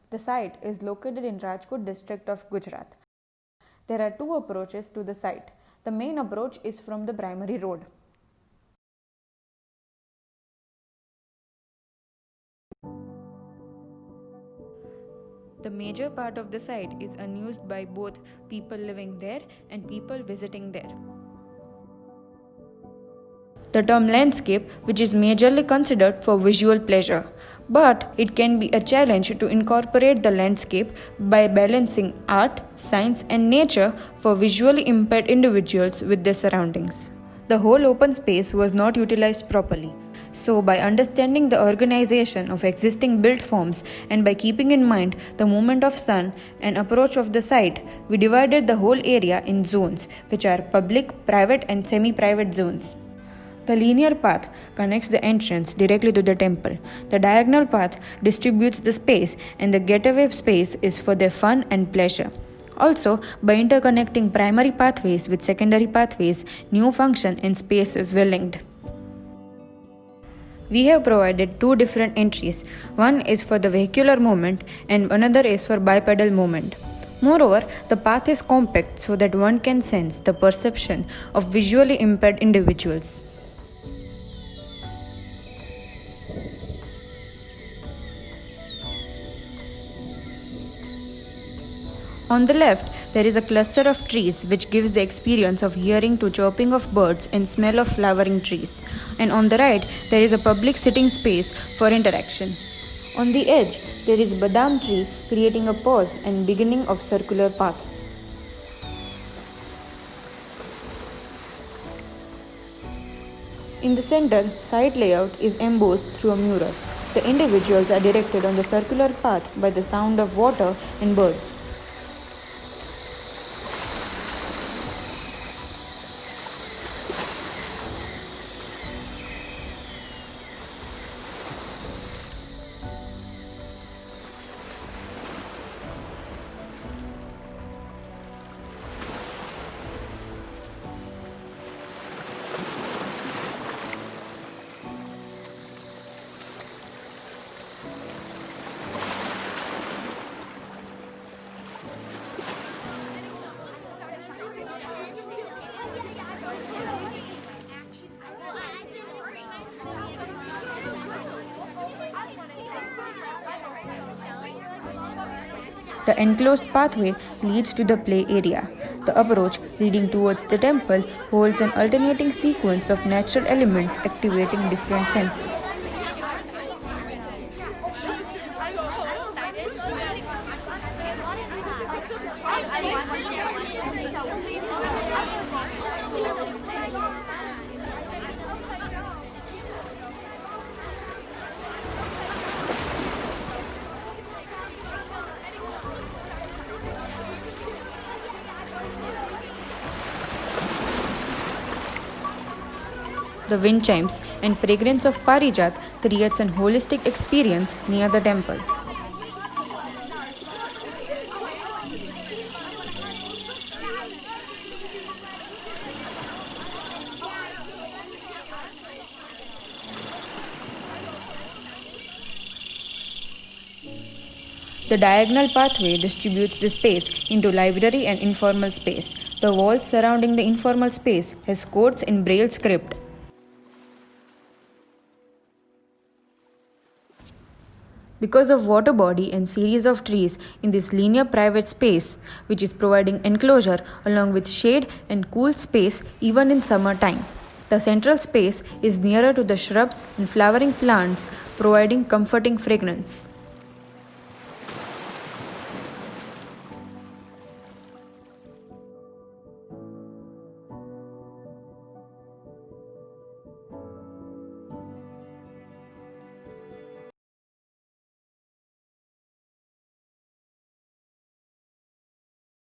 The site is located in Rajkot district of Gujarat. There are two approaches to the site. The main approach is from the primary road. The major part of the site is unused by both people living there and people visiting there. The term landscape, which is majorly considered for visual pleasure, but it can be a challenge to incorporate the landscape by balancing art, science, and nature for visually impaired individuals with their surroundings. The whole open space was not utilized properly. So, by understanding the organization of existing built forms and by keeping in mind the movement of sun and approach of the site, we divided the whole area in zones, which are public, private, and semi-private zones. The linear path connects the entrance directly to the temple. The diagonal path distributes the space, and the getaway space is for their fun and pleasure. Also, by interconnecting primary pathways with secondary pathways, new function and spaces were linked. We have provided two different entries. One is for the vehicular movement and another is for bipedal movement. Moreover, the path is compact so that one can sense the perception of visually impaired individuals. On the left, there is a cluster of trees which gives the experience of hearing to chirping of birds and smell of flowering trees. And on the right, there is a public sitting space for interaction. On the edge, there is badam tree creating a pause and beginning of circular path. In the center, site layout is embossed through a mural. The individuals are directed on the circular path by the sound of water and birds. The enclosed pathway leads to the play area. The approach leading towards the temple holds an alternating sequence of natural elements activating different senses. The wind chimes and fragrance of parijat creates an holistic experience near the temple. The diagonal pathway distributes the space into library and informal space. The walls surrounding the informal space has codes in Braille script. Because of water body and series of trees in this linear private space, which is providing enclosure along with shade and cool space even in summer time. The central space is nearer to the shrubs and flowering plants, providing comforting fragrance.